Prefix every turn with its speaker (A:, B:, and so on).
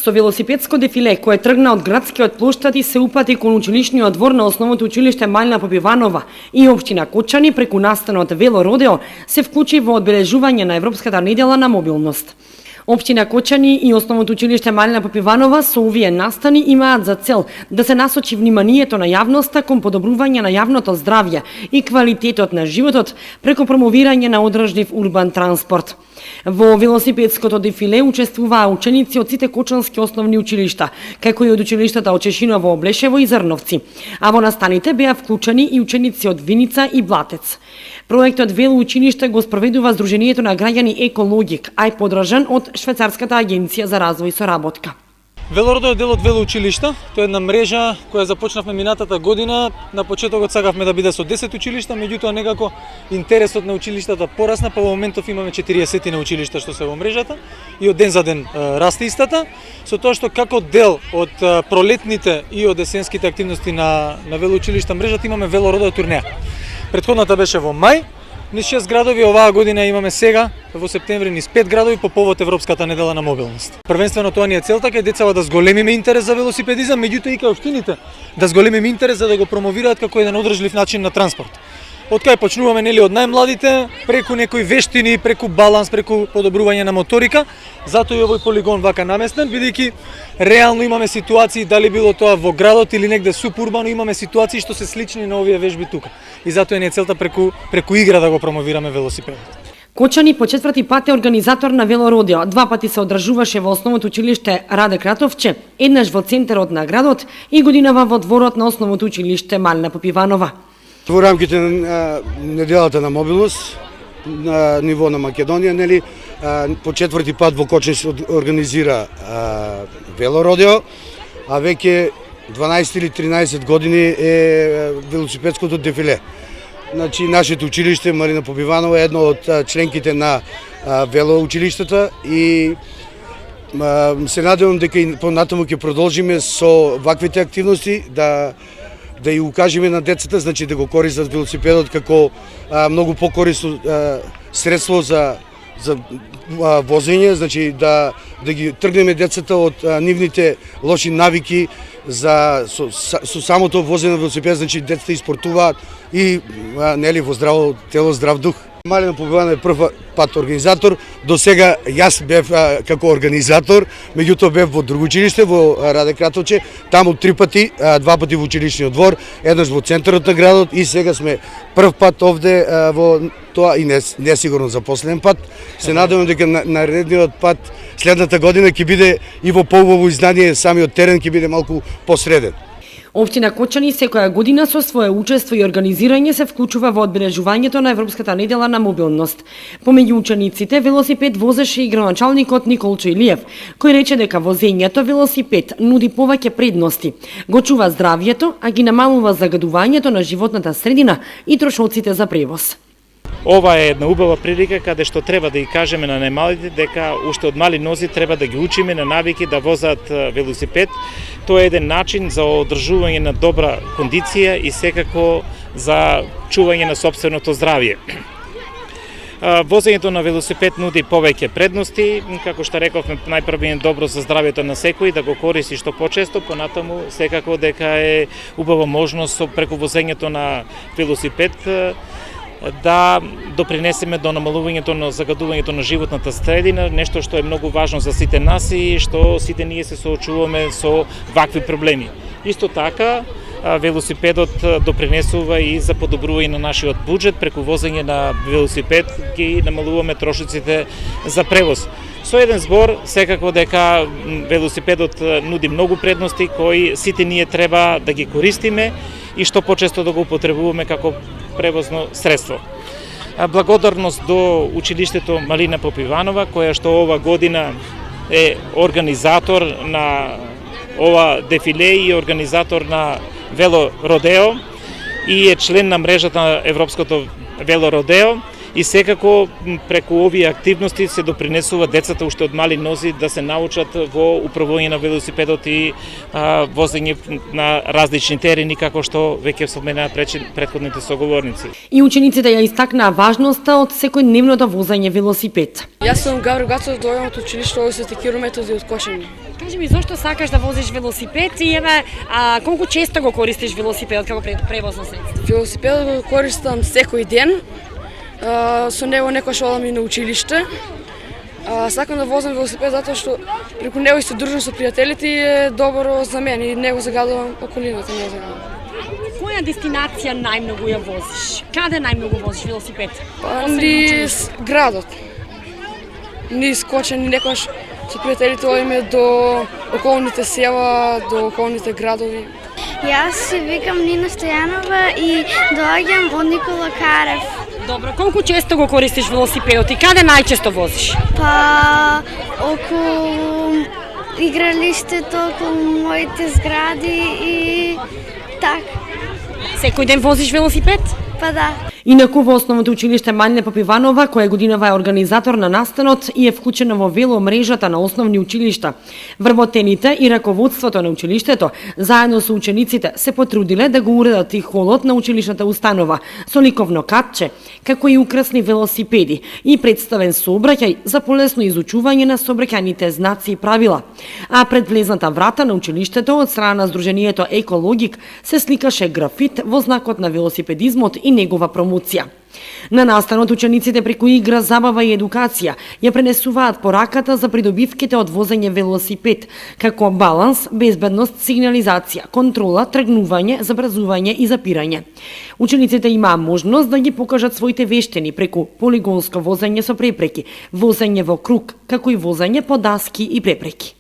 A: Со велосипедско дефиле кое тргна од градскиот плоштад и се упати кон училишниот двор на основното училиште Малина Попиванова и општина Кочани преку настанот Вело Родео се вклучи во одбележување на Европската недела на мобилност. Општина Кочани и основното училиште Малина Попиванова со овие настани имаат за цел да се насочи вниманието на јавноста кон подобрување на јавното здравје и квалитетот на животот преку промовирање на одржлив урбан транспорт. Во велосипедското дефиле учествуваа ученици од сите кочански основни училишта, како и од училиштата од Чешиново, Облешево и Зрновци, а во настаните беа вклучени и ученици од Виница и Блатец. Проектот Вело училиште го спроведува Сдруженијето на граѓани Екологик, а е подржан од Швајцарската агенција за развој и соработка.
B: Вело Родео е дел од Вело училишта. Тоа е една мрежа која започнавме минатата година. На почетокот сакавме да биде со 10 училишта, меѓутоа некако интересот на училиштата порасна, па во моментов имаме 40 на училишта што се во мрежата и од ден за ден расте истата, со тоа што како дел од пролетните и од есенските активности на Вело училишта мрежата имаме Вело Родео турнеја. Претходната беше во мај. Низ 6 градови оваа година имаме сега во септември низ 5 градови по повод Европската недела на мобилност. Првенствено тоа ни е целта кај децата да зголемиме интерес за велосипедизам, меѓутоа и кај општините да зголемиме интерес за да го промовираат како еден одржлив начин на транспорт. Од кај почнуваме нели од најмладите, преку некои вештини, преку баланс, преку подобрување на моторика, затоа и овој полигон вака наместен, бидејќи реално имаме ситуации, дали било тоа во градот или негде субурбано, имаме ситуации што се слични на овие вежби тука. И затоа ни е целта преку игра да го промовираме велосипедот.
A: Кочани по четврти пат е организатор на Вело Родео. 2 пати се одржуваше во основното училиште Раде Кратовче, еднаш во центарот на градот и годинава во дворот на основното училиште Малина Попиванова.
C: Во рамките на неделата на мобилност на ниво на Македонија, нели, по четврти пат во Кочани се организира Вело Родео, а веќе 12 или 13 години е велосипедското дефиле. Значи, нашето училиште Малина Попиванова е едно од членките на Вело училиштата и се надевам дека и понатаму ќе продолжиме со ваквите активности да ја укажеме на децата, значи да го користат велосипедот како многу покорисно средство за возење, значи да ги тргнеме децата од нивните лоши навики со самото возење на велосипед, значи децата испортуваат и нели во здраво тело, здрав дух. Малина Попиванова е прв пат организатор, до сега јас бев како организатор, меѓутоа бев во друго училиште, во Раде Кратовче, таму 3 пати, 2 пати во училишниот двор, еднаш во центарот на градот и сега сме прв пат овде во тоа и не сигурно за последен пат. Се надевам дека наредниот пат следната година ќе биде и во поубаво издание, самиот терен ќе биде малку посреден.
A: Општина Кочани секоја година со свое учество и организирање се вклучува во одбележувањето на Европската недела на мобилност. Помеѓу учениците велосипед возеше и градоначалникот Николчо Илиев, кој рече дека возењето велосипед нуди повеќе предности, го чува здравјето, а ги намалува загадувањето на животната средина и трошоците за превоз.
D: Ова е една убава прилика каде што треба да ги кажеме на најмалите дека уште од мали нози треба да ги учиме на навики да возат велосипед. Тоа е еден начин за одржување на добра кондиција и секако за чување на сопственото здравје. Возењето на велосипед нуди повеќе предности, како што рековме, најпрво е добро за здравјето на секој да го користи што почесто, понатаму секако дека е убава можност преку возењето на велосипед да допринесеме до намалувањето на загадувањето на животната средина, нешто што е многу важно за сите нас и што сите ние се соочуваме со вакви проблеми. Исто така, велосипедот допринесува и за подобрување на нашиот буџет, преку возење на велосипед ги намалуваме трошоците за превоз. Со еден збор, секако дека велосипедот нуди многу предности кои сите ние треба да ги користиме и што почесто да го употребуваме како превозно средство. Благодарност до училиштето Малина Попиванова, која што ова година е организатор на ова дефиле и организатор на Вело Родео и е член на мрежата на Европското Вело Родео и секако преку овие активности се допринесува децата уште од мали нози да се научат во управување на велосипедот и возење на различни терени, како што веќе споменаа претходните соговорници.
A: И учениците ја истакнаа важноста од секојдневното возење велосипед.
E: Јас сум Гавро Гацов, дојдам од училиште Свети Киро Методи од Кочани.
A: Кажи ми, зошто сакаш да возиш велосипед и еве, колку често го користиш велосипедот како превозно средство?
E: Велосипедот го користам секој ден. Со него некојаш одам и на училиште. Сакам да возам велосипед затоа што преку него и се дружам со пријателите и е добро за мен и него загадувам околината, не загадувам.
A: Која дестинација најмногу ја возиш? Каде најмногу возиш велосипед?
E: Низ градот. Низ Кочани, некојаш со пријателите одиме до околните села, до околните градови.
F: Јас се викам Нина Стојанова и доаѓам од Никола Карев.
A: Добро, колку често го користиш велосипедот и каде најчесто возиш?
F: Па околу игралиштето, околу моите згради и така.
A: Секој ден возиш велосипед?
F: Па да.
A: Инаку во основното училиште Малина Попиванова, која годинава е организатор на настанот и е вклучена во веломрежата на основни училишта. Вработените и раководството на училиштето, заедно со учениците, се потрудиле да го уредат и холот на училишната установа со ликовно катче, како и украсни велосипеди и представен сообраќај за полесно изучување на сообраќајните знаци и правила. А пред влезната врата на училиштето од страна на Сдруженијето Екологик се сликаше графит во знакот на велосипедизмот и негова промоција. На настанот учениците преку игра, забава и едукација ја пренесуваат пораката за придобивките од возење велосипед, како баланс, безбедност, сигнализација, контрола, тргнување, забрзување и запирање. Учениците имаа можност да ги покажат своите вештини преку полигонско возење со препреки, возење во круг, како и возење по даски и препреки.